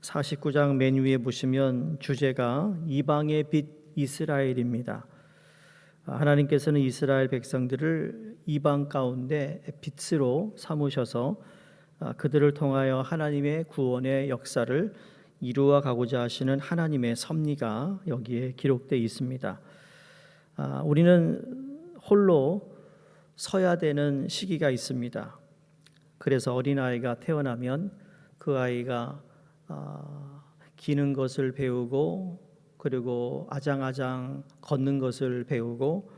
49장 맨 위에 보시면 주제가 이방의 빛 이스라엘입니다. 하나님께서는 이스라엘 백성들을 이방 가운데 빛으로 삼으셔서 그들을 통하여 하나님의 구원의 역사를 이루어 가고자 하시는 하나님의 섭리가 여기에 기록되어 있습니다. 우리는 홀로 서야 되는 시기가 있습니다. 그래서 어린아이가 태어나면 그 아이가 기는 것을 배우고, 그리고 아장아장 걷는 것을 배우고,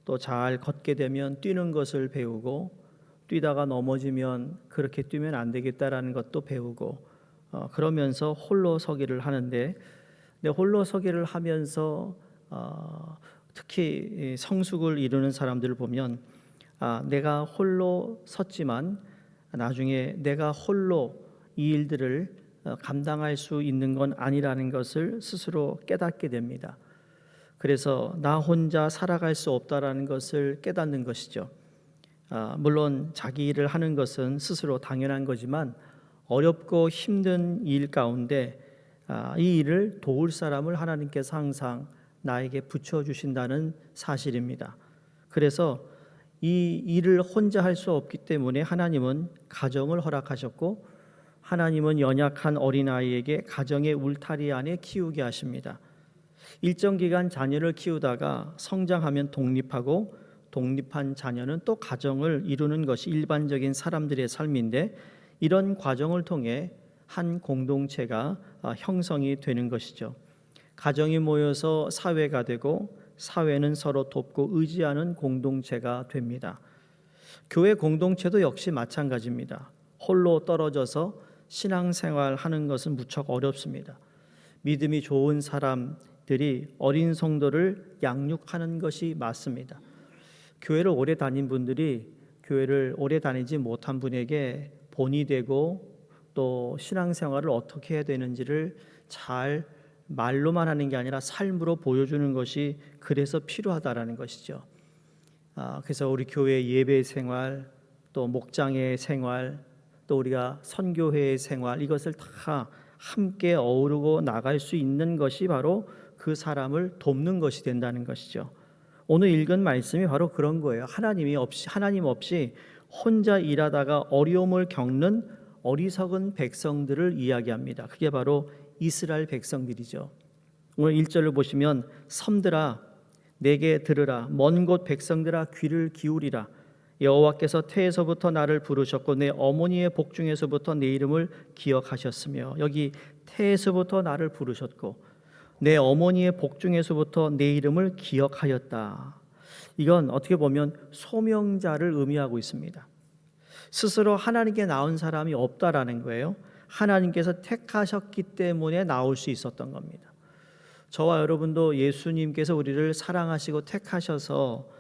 또 잘 걷게 되면 뛰는 것을 배우고, 뛰다가 넘어지면 그렇게 뛰면 안 되겠다라는 것도 배우고, 그러면서 홀로 서기를 하는데, 홀로 서기를 하면서 특히 성숙을 이루는 사람들을 보면 내가 홀로 섰지만 나중에 내가 홀로 이 일들을 감당할 수 있는 건 아니라는 것을 스스로 깨닫게 됩니다. 그래서 나 혼자 살아갈 수 없다라는 것을 깨닫는 것이죠. 물론 자기 일을 하는 것은 스스로 당연한 거지만 어렵고 힘든 일 가운데 이 일을 도울 사람을 하나님께서 항상 나에게 붙여주신다는 사실입니다. 그래서 이 일을 혼자 할 수 없기 때문에 하나님은 가정을 허락하셨고, 하나님은 연약한 어린아이에게 가정의 울타리 안에 키우게 하십니다. 일정 기간 자녀를 키우다가 성장하면 독립하고, 독립한 자녀는 또 가정을 이루는 것이 일반적인 사람들의 삶인데, 이런 과정을 통해 한 공동체가 형성이 되는 것이죠. 가정이 모여서 사회가 되고, 사회는 서로 돕고 의지하는 공동체가 됩니다. 교회 공동체도 역시 마찬가지입니다. 홀로 떨어져서 신앙생활 하는 것은 무척 어렵습니다. 믿음이 좋은 사람들이 어린 성도를 양육하는 것이 맞습니다. 교회를 오래 다닌 분들이 교회를 오래 다니지 못한 분에게 본이 되고, 또 신앙생활을 어떻게 해야 되는지를 잘 말로만 하는 게 아니라 삶으로 보여주는 것이 그래서 필요하다라는 것이죠. 그래서 우리 교회 예배 생활, 또 목장의 생활, 또 우리가 선교회의 생활, 이것을 다 함께 어우르고 나갈 수 있는 것이 바로 그 사람을 돕는 것이 된다는 것이죠. 오늘 읽은 말씀이 바로 그런 거예요. 하나님 없이 혼자 일하다가 어려움을 겪는 어리석은 백성들을 이야기합니다. 그게 바로 이스라엘 백성들이죠. 오늘 1절을 보시면 섬들아 내게 들으라, 먼 곳 백성들아 귀를 기울이라. 여호와께서 태에서부터 나를 부르셨고 내 어머니의 복중에서부터 내 이름을 기억하셨으며, 여기 태에서부터 나를 부르셨고 내 어머니의 복중에서부터 내 이름을 기억하였다. 이건 어떻게 보면 소명자를 의미하고 있습니다. 스스로 하나님께 나온 사람이 없다라는 거예요. 하나님께서 택하셨기 때문에 나올 수 있었던 겁니다. 저와 여러분도 예수님께서 우리를 사랑하시고 택하셔서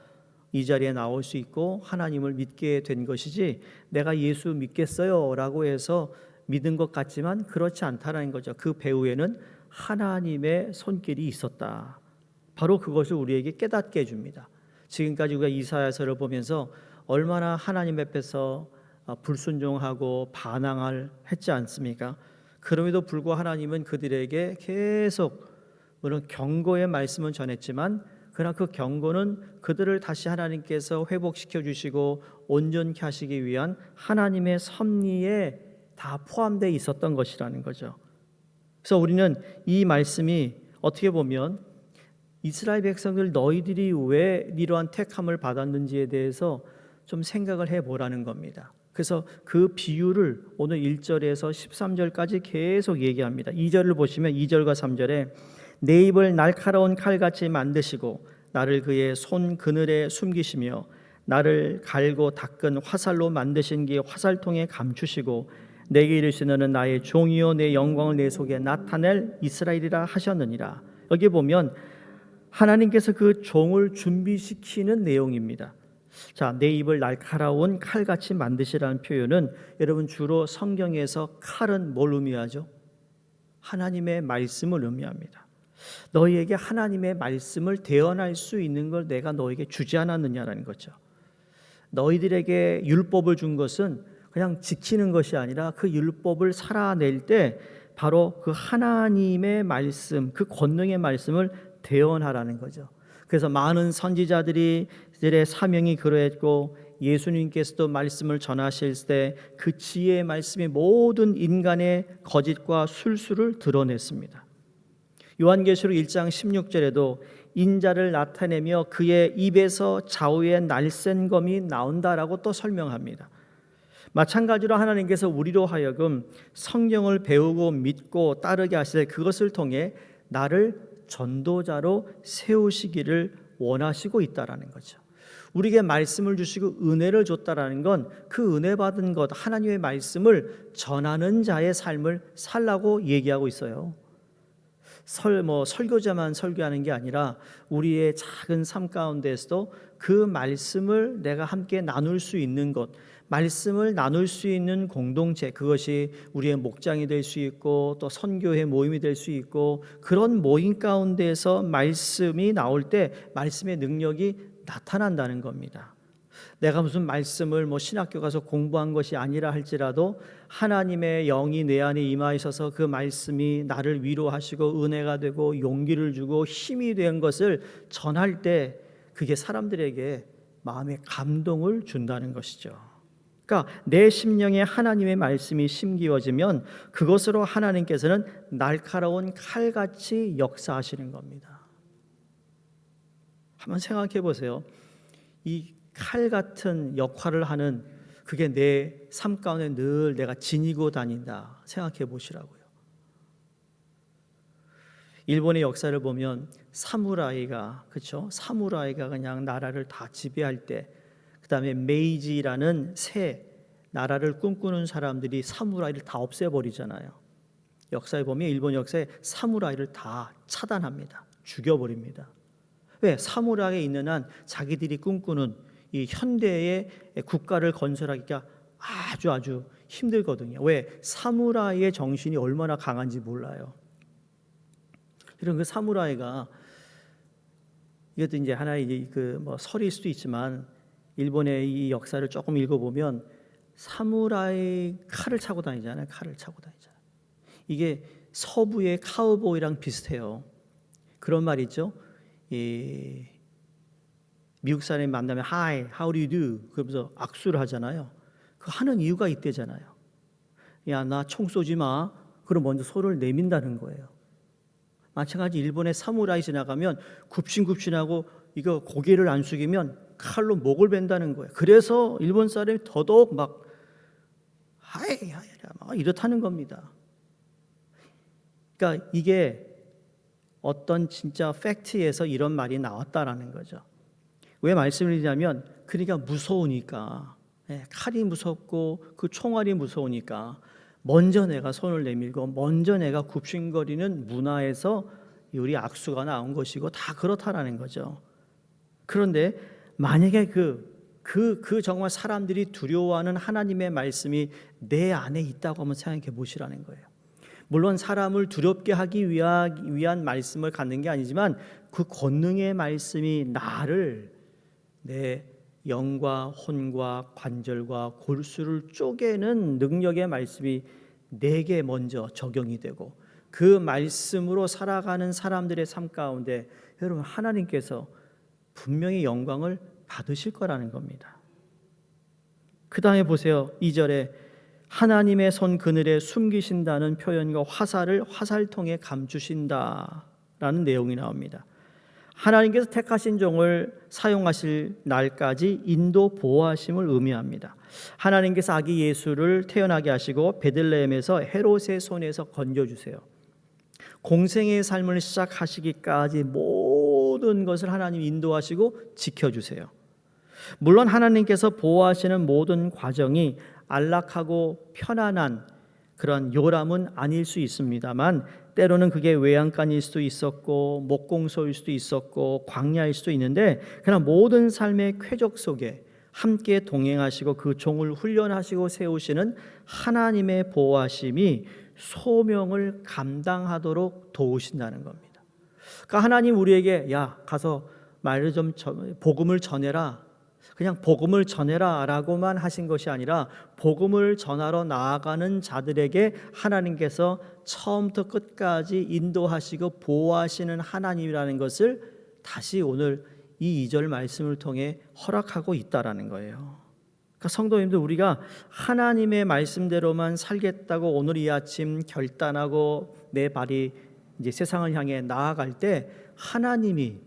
이 자리에 나올 수 있고 하나님을 믿게 된 것이지, 내가 예수 믿겠어요 라고 해서 믿은 것 같지만 그렇지 않다는 거죠. 그 배후에는 하나님의 손길이 있었다. 바로 그것을 우리에게 깨닫게 해줍니다. 지금까지 우리가 이사야서를 보면서 얼마나 하나님 앞에서 불순종하고 반항을 했지 않습니까? 그럼에도 불구하고 하나님은 그들에게 계속 물론 경고의 말씀은 전했지만, 그러나 그 경고는 그들을 다시 하나님께서 회복시켜 주시고 온전케 하시기 위한 하나님의 섭리에 다 포함되어 있었던 것이라는 거죠. 그래서 우리는 이 말씀이 어떻게 보면 이스라엘 백성들 너희들이 왜 이러한 택함을 받았는지에 대해서 좀 생각을 해보라는 겁니다. 그래서 그 비유를 오늘 1절에서 13절까지 계속 얘기합니다. 2절을 보시면 2절과 3절에 내 입을 날카로운 칼같이 만드시고 나를 그의 손 그늘에 숨기시며 나를 갈고 닦은 화살로 만드신 게 화살통에 감추시고 내게 이르시되 너는 나의 종이요 내 영광을 내 속에 나타낼 이스라엘이라 하셨느니라. 여기 보면 하나님께서 그 종을 준비시키는 내용입니다. 자, 내 입을 날카로운 칼같이 만드시라는 표현은 여러분 주로 성경에서 칼은 뭘 의미하죠? 하나님의 말씀을 의미합니다. 너희에게 하나님의 말씀을 대언할 수 있는 걸 내가 너에게 주지 않았느냐라는 거죠. 너희들에게 율법을 준 것은 그냥 지키는 것이 아니라 그 율법을 살아낼 때 바로 그 하나님의 말씀, 그 권능의 말씀을 대언하라는 거죠. 그래서 많은 선지자들의 사명이 그러했고 예수님께서도 말씀을 전하실 때 그 지혜의 말씀이 모든 인간의 거짓과 술수를 드러냈습니다. 요한계시록 1장 16절에도 인자를 나타내며 그의 입에서 좌우의 날쌘 검이 나온다라고 또 설명합니다. 마찬가지로 하나님께서 우리로 하여금 성경을 배우고 믿고 따르게 하시되 그것을 통해 나를 전도자로 세우시기를 원하시고 있다라는 거죠. 우리에게 말씀을 주시고 은혜를 줬다라는 건 그 은혜 받은 것 하나님의 말씀을 전하는 자의 삶을 살라고 얘기하고 있어요. 설교자만 설교하는 게 아니라 우리의 작은 삶 가운데서도 그 말씀을 내가 함께 나눌 수 있는 것, 말씀을 나눌 수 있는 공동체, 그것이 우리의 목장이 될 수 있고 또 선교회 모임이 될 수 있고, 그런 모임 가운데서 말씀이 나올 때 말씀의 능력이 나타난다는 겁니다. 내가 무슨 말씀을 신학교 가서 공부한 것이 아니라 할지라도 하나님의 영이 내 안에 임하셔서 그 말씀이 나를 위로하시고 은혜가 되고 용기를 주고 힘이 된 것을 전할 때 그게 사람들에게 마음의 감동을 준다는 것이죠. 그러니까 내 심령에 하나님의 말씀이 심기워지면 그것으로 하나님께서는 날카로운 칼같이 역사하시는 겁니다. 한번 생각해 보세요. 이 칼 같은 역할을 하는 그게 내 삶 가운데 늘 내가 지니고 다닌다 생각해 보시라고요. 일본의 역사를 보면 사무라이가 그냥 나라를 다 지배할 때, 그다음에 메이지라는 새 나라를 꿈꾸는 사람들이 사무라이를 다 없애버리잖아요. 역사에 보면 일본 역사에 사무라이를 다 차단합니다. 죽여버립니다. 왜? 사무라이에 있는 한 자기들이 꿈꾸는 이 현대의 국가를 건설하기가 아주 힘들거든요. 왜? 사무라이의 정신이 얼마나 강한지 몰라요. 이런 그 사무라이가, 이것도 이제 하나의 설일 수도 있지만 일본의 이 역사를 조금 읽어보면 사무라이 칼을 차고 다니잖아요. 이게 서부의 카우보이랑 비슷해요. 그런 말 있죠. 미국 사람이 만나면 Hi, how do you do? 그러면서 악수를 하잖아요. 그 하는 이유가 있대잖아요. 야, 나 총 쏘지 마. 그럼 먼저 손을 내민다는 거예요. 마찬가지 일본의 사무라이 지나가면 굽신굽신하고 이거 고개를 안 숙이면 칼로 목을 벤다는 거예요. 그래서 일본 사람이 더더욱 막 하이 막 이렇다는 겁니다. 그러니까 이게 어떤 진짜 팩트에서 이런 말이 나왔다라는 거죠. 왜 말씀을 드리냐면 그러니까 무서우니까, 칼이 무섭고 그 총알이 무서우니까 먼저 내가 손을 내밀고 먼저 내가 굽신거리는 문화에서 우리 악수가 나온 것이고 다 그렇다라는 거죠. 그런데 만약에 그 정말 사람들이 두려워하는 하나님의 말씀이 내 안에 있다고 한번 생각해 보시라는 거예요. 물론 사람을 두렵게 하기 위한 말씀을 갖는 게 아니지만 그 권능의 말씀이 나를 내 영과 혼과 관절과 골수를 쪼개는 능력의 말씀이 내게 먼저 적용이 되고 그 말씀으로 살아가는 사람들의 삶 가운데 여러분 하나님께서 분명히 영광을 받으실 거라는 겁니다. 그 다음에 보세요. 2절에 하나님의 손 그늘에 숨기신다는 표현과 화살을 화살통에 감추신다라는 내용이 나옵니다. 하나님께서 택하신 종을 사용하실 날까지 인도 보호하심을 의미합니다. 하나님께서 아기 예수를 태어나게 하시고 베들레헴에서 헤롯의 손에서 건져주세요. 공생의 삶을 시작하시기까지 모든 것을 하나님 인도하시고 지켜주세요. 물론 하나님께서 보호하시는 모든 과정이 안락하고 편안한 그런 요람은 아닐 수 있습니다만 때로는 그게 외양간일 수도 있었고 목공소일 수도 있었고 광야일 수도 있는데 그러나 모든 삶의 쾌적 속에 함께 동행하시고 그 종을 훈련하시고 세우시는 하나님의 보호하심이 소명을 감당하도록 도우신다는 겁니다. 그러니까 하나님 우리에게 야 가서 말을 좀 복음을 전해라. 그냥 복음을 전해라라고만 하신 것이 아니라 복음을 전하러 나아가는 자들에게 하나님께서 처음부터 끝까지 인도하시고 보호하시는 하나님이라는 것을 다시 오늘 이 2절 말씀을 통해 허락하고 있다라는 거예요. 그러니까 성도님들, 우리가 하나님의 말씀대로만 살겠다고 오늘 이 아침 결단하고 내 발이 이제 세상을 향해 나아갈 때 하나님이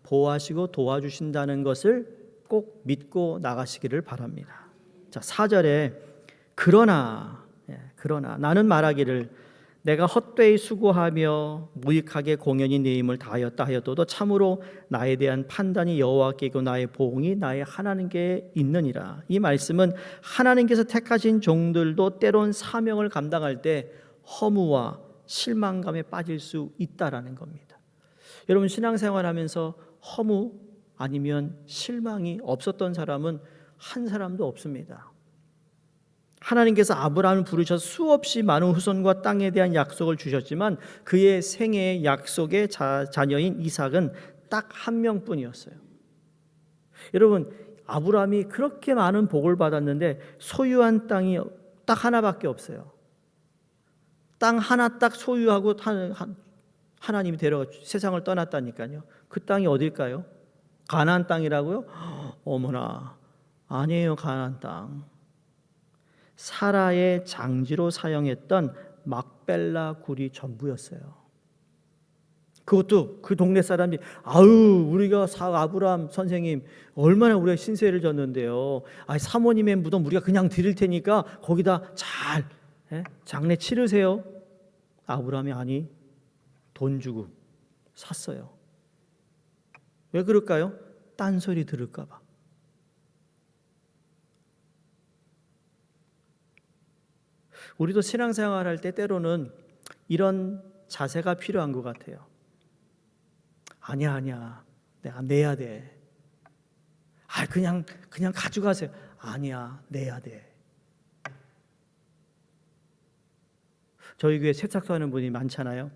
보호하시고 도와주신다는 것을 꼭 믿고 나가시기를 바랍니다. 자, 4절에 그러나 나는 말하기를 내가 헛되이 수고하며 무익하게 공연히 내 힘을 다하였다 하여도 참으로 나에 대한 판단이 여호와께 있고 나의 보응이 나의 하나님께 있느니라. 이 말씀은 하나님께서 택하신 종들도 때론 사명을 감당할 때 허무와 실망감에 빠질 수 있다라는 겁니다. 여러분, 신앙생활하면서 허무 아니면 실망이 없었던 사람은 한 사람도 없습니다. 하나님께서 아브라함을 부르셔서 수없이 많은 후손과 땅에 대한 약속을 주셨지만 그의 생애의 약속의 자녀인 이삭은 딱 한 명뿐이었어요. 여러분, 아브라함이 그렇게 많은 복을 받았는데 소유한 땅이 딱 하나밖에 없어요. 땅 하나 딱 소유하고 하나님이 데려가 세상을 떠났다니까요. 그 땅이 어딜까요? 가나안 땅이라고요? 어머나, 아니에요. 가나안 땅. 사라의 장지로 사용했던 막벨라 굴이 전부였어요. 그것도 그 동네 사람들이 우리가 아브라함 선생님 얼마나 우리가 신세를 졌는데요. 사모님의 무덤 우리가 그냥 드릴 테니까 거기다 잘 장례 치르세요. 아브라함이 아니, 돈 주고 샀어요. 왜 그럴까요? 딴소리 들을까 봐. 우리도 신앙생활 할 때 때로는 이런 자세가 필요한 것 같아요. 아니야, 내가 내야 돼. 그냥 가져가세요. 아니야, 내야 돼. 저희 교회 세탁소 하는 분이 많잖아요.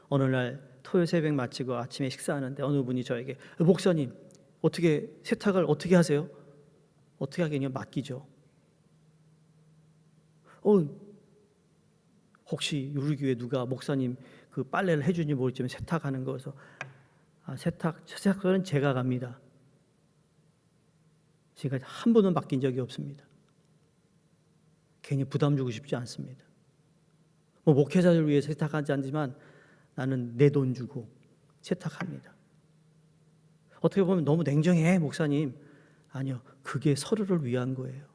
어느 날 토요 새벽 마치고 아침에 식사하는데 어느 분이 저에게 목사님, 어떻게 세탁을 어떻게 하세요? 어떻게 하겠냐? 맡기죠. 혹시 우리 교회 누가 목사님 그 빨래를 해주니 모르지만 세탁하는 거서 세탁소는 제가 갑니다. 제가 한 번은 맡긴 적이 없습니다. 괜히 부담 주고 싶지 않습니다. 목회자를 위해 세탁하지 않지만 나는 내 돈 주고 세탁합니다. 어떻게 보면 너무 냉정해, 목사님. 아니요, 그게 서로를 위한 거예요.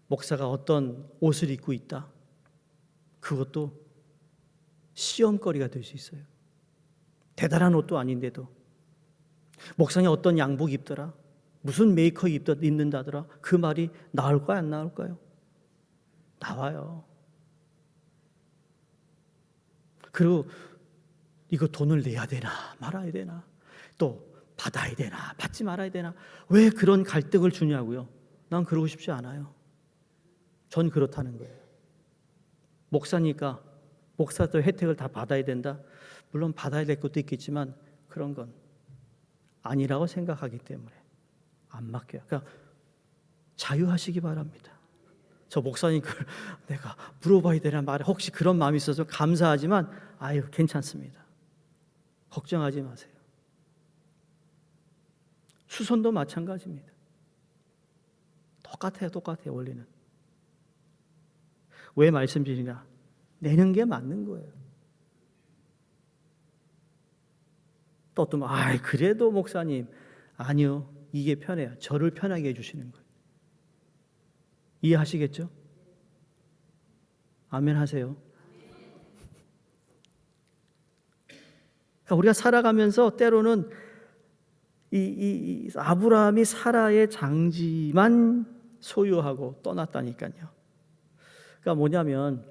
목사가 어떤 옷을 입고 있다, 그것도 시험거리가 될 수 있어요. 대단한 옷도 아닌데도 목사님 어떤 양복 입더라, 무슨 메이커 입는다더라, 그 말이 나올까요, 안 나올까요? 나와요. 그리고 이거 돈을 내야 되나 말아야 되나, 또 받아야 되나 받지 말아야 되나, 왜 그런 갈등을 주냐고요. 난 그러고 싶지 않아요. 전 그렇다는 거예요. 목사니까 목사도 혜택을 다 받아야 된다. 물론 받아야 될 것도 있겠지만 그런 건 아니라고 생각하기 때문에 안 맡겨요. 그러니까 자유하시기 바랍니다. 저 목사님 그걸 내가 물어봐야 되나 말해, 혹시 그런 마음이 있어서 감사하지만 괜찮습니다. 걱정하지 마세요. 수선도 마찬가지입니다. 똑같아요. 원리는. 왜 말씀드리냐? 내는 게 맞는 거예요. 또 어떤 그래도 목사님, 아니요, 이게 편해요. 저를 편하게 해주시는 거예요. 이해하시겠죠? 아멘 하세요. 그러니까 우리가 살아가면서 때로는 이 아브라함이 사라의 장지만 소유하고 떠났다니까요. 그러니까 뭐냐면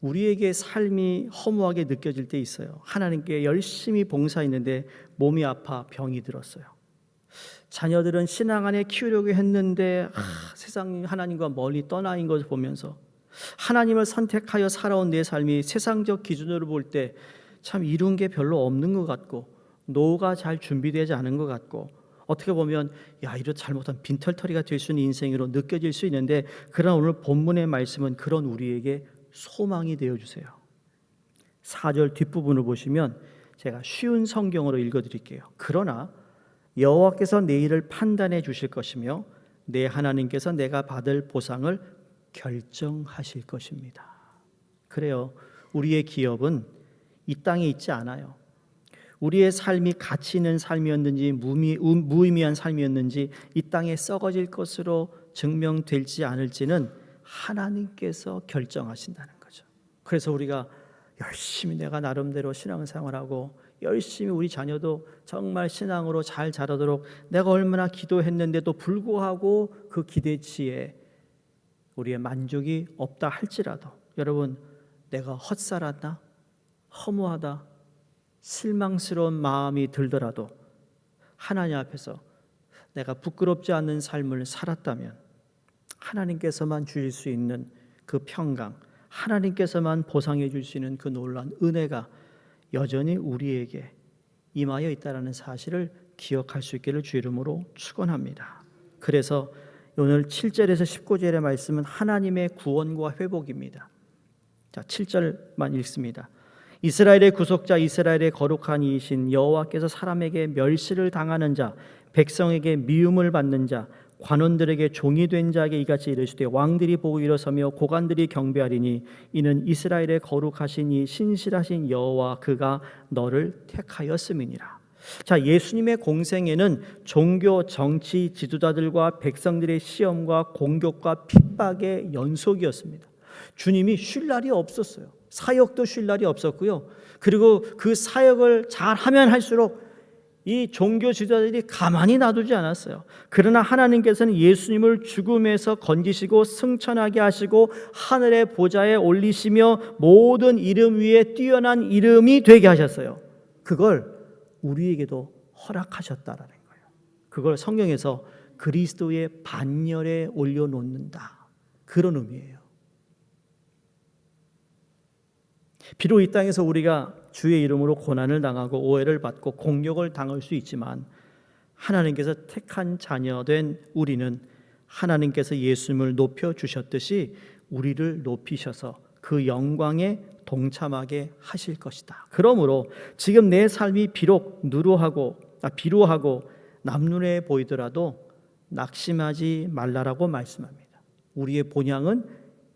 우리에게 삶이 허무하게 느껴질 때 있어요. 하나님께 열심히 봉사했는데 몸이 아파 병이 들었어요. 자녀들은 신앙 안에 키우려고 했는데 세상 하나님과 멀리 떠나 있는 것을 보면서 하나님을 선택하여 살아온 내 삶이 세상적 기준으로 볼 때 참 이룬 게 별로 없는 것 같고 노후가 잘 준비되지 않은 것 같고 어떻게 보면 이런 잘못한 빈털터리가 될 수 있는 인생으로 느껴질 수 있는데, 그러나 오늘 본문의 말씀은 그런 우리에게 소망이 되어주세요. 4절 뒷부분을 보시면 제가 쉬운 성경으로 읽어드릴게요. 그러나 여호와께서 내 일을 판단해 주실 것이며 내 하나님께서 내가 받을 보상을 결정하실 것입니다. 그래요. 우리의 기업은 이 땅에 있지 않아요. 우리의 삶이 가치 있는 삶이었는지 무의미한 삶이었는지 이 땅에 썩어질 것으로 증명될지 않을지는 하나님께서 결정하신다는 거죠. 그래서 우리가 열심히 내가 나름대로 신앙생활하고 열심히 우리 자녀도 정말 신앙으로 잘 자라도록 내가 얼마나 기도했는데도 불구하고 그 기대치에 우리의 만족이 없다 할지라도, 여러분, 내가 헛살았나? 허무하다? 실망스러운 마음이 들더라도 하나님 앞에서 내가 부끄럽지 않는 삶을 살았다면 하나님께서만 주실 수 있는 그 평강, 하나님께서만 보상해 줄 수 있는 그 놀라운 은혜가 여전히 우리에게 임하여 있다는 사실을 기억할 수 있기를 주 이름으로 축원합니다. 그래서 오늘 7절에서 19절의 말씀은 하나님의 구원과 회복입니다. 자, 7절만 읽습니다. 이스라엘의 구속자, 이스라엘의 거룩한 이이신 여호와께서 사람에게 멸시를 당하는 자, 백성에게 미움을 받는 자, 관원들에게 종이 된 자에게 이같이 이르시되 왕들이 보고 일어서며 고관들이 경배하리니 이는 이스라엘의 거룩하신 이 신실하신 여호와 그가 너를 택하였음이니라. 자, 예수님의 공생애는 종교, 정치, 지도자들과 백성들의 시험과 공격과 핍박의 연속이었습니다. 주님이 쉴 날이 없었어요. 사역도 쉴 날이 없었고요. 그리고 그 사역을 잘하면 할수록 이 종교 지도자들이 가만히 놔두지 않았어요. 그러나 하나님께서는 예수님을 죽음에서 건지시고 승천하게 하시고 하늘의 보좌에 올리시며 모든 이름 위에 뛰어난 이름이 되게 하셨어요. 그걸 우리에게도 허락하셨다라는 거예요. 그걸 성경에서 그리스도의 반열에 올려놓는다, 그런 의미예요. 비록 이 땅에서 우리가 주의 이름으로 고난을 당하고 오해를 받고 공격을 당할 수 있지만 하나님께서 택한 자녀된 우리는 하나님께서 예수님을 높여주셨듯이 우리를 높이셔서 그 영광에 동참하게 하실 것이다. 그러므로 지금 내 삶이 비록 비루하고 남눈에 보이더라도 낙심하지 말라라고 말씀합니다. 우리의 본향은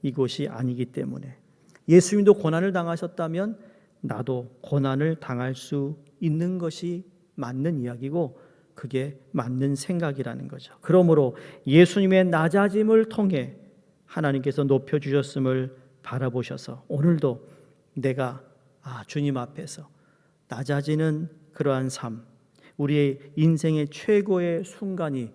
이곳이 아니기 때문에 예수님도 고난을 당하셨다면 나도 고난을 당할 수 있는 것이 맞는 이야기고 그게 맞는 생각이라는 거죠. 그러므로 예수님의 낮아짐을 통해 하나님께서 높여주셨음을 바라보셔서 오늘도 내가 주님 앞에서 낮아지는 그러한 삶, 우리의 인생의 최고의 순간이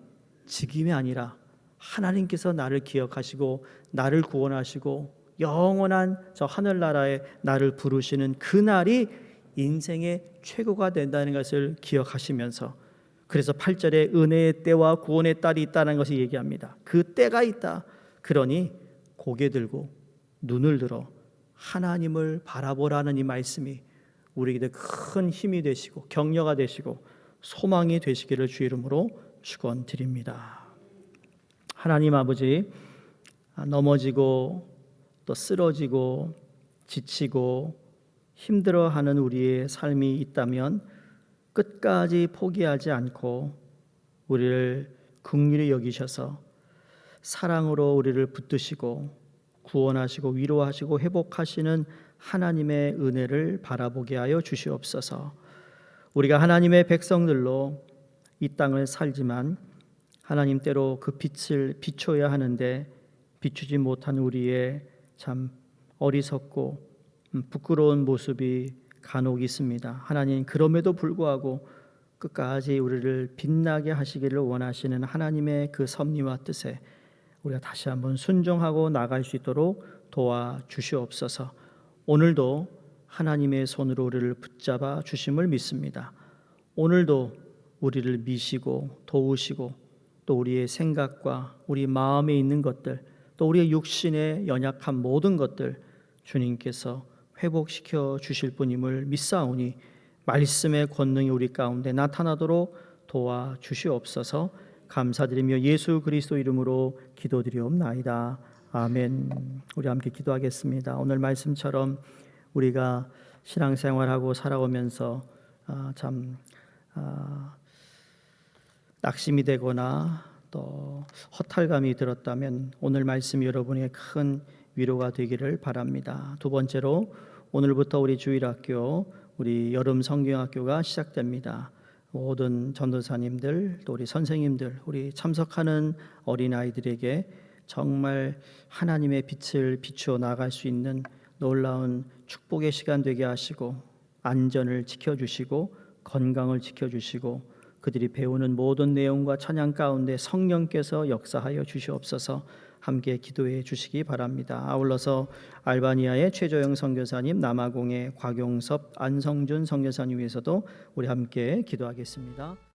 지금이 아니라 하나님께서 나를 기억하시고 나를 구원하시고 영원한 저 하늘나라에 나를 부르시는 그날이 인생의 최고가 된다는 것을 기억하시면서, 그래서 8절에 은혜의 때와 구원의 딸이 있다는 것을 얘기합니다. 그 때가 있다. 그러니 고개 들고 눈을 들어 하나님을 바라보라는 이 말씀이 우리에게 큰 힘이 되시고 격려가 되시고 소망이 되시기를 주 이름으로 축원드립니다. 하나님 아버지, 넘어지고 또 쓰러지고 지치고 힘들어하는 우리의 삶이 있다면 끝까지 포기하지 않고 우리를 긍휼히 여기셔서 사랑으로 우리를 붙드시고 구원하시고 위로하시고 회복하시는 하나님의 은혜를 바라보게 하여 주시옵소서. 우리가 하나님의 백성들로 이 땅을 살지만 하나님 때로 그 빛을 비춰야 하는데 비추지 못한 우리의 참 어리석고 부끄러운 모습이 간혹 있습니다. 하나님, 그럼에도 불구하고 끝까지 우리를 빛나게 하시기를 원하시는 하나님의 그 섭리와 뜻에 우리가 다시 한번 순종하고 나갈 수 있도록 도와주시옵소서. 오늘도 하나님의 손으로 우리를 붙잡아 주심을 믿습니다. 오늘도 우리를 미시고 도우시고 또 우리의 생각과 우리 마음에 있는 것들, 또 우리의 육신의 연약한 모든 것들 주님께서 회복시켜 주실 분임을 믿사오니 말씀의 권능이 우리 가운데 나타나도록 도와 주시옵소서. 감사드리며 예수 그리스도 이름으로 기도드리옵나이다. 아멘. 우리 함께 기도하겠습니다. 오늘 말씀처럼 우리가 신앙생활하고 살아오면서 낙심이 되거나 또 허탈감이 들었다면 오늘 말씀이 여러분의 큰 위로가 되기를 바랍니다. 두 번째로 오늘부터 우리 주일학교, 우리 여름 성경학교가 시작됩니다. 모든 전도사님들, 또 우리 선생님들, 우리 참석하는 어린아이들에게 정말 하나님의 빛을 비추어 나갈 수 있는 놀라운 축복의 시간 되게 하시고 안전을 지켜주시고 건강을 지켜주시고 그들이 배우는 모든 내용과 찬양 가운데 성령께서 역사하여 주시옵소서. 함께 기도해 주시기 바랍니다. 아울러서 알바니아의 최조영 선교사님, 남아공의 곽용섭, 안성준 선교사님 위해서도 우리 함께 기도하겠습니다.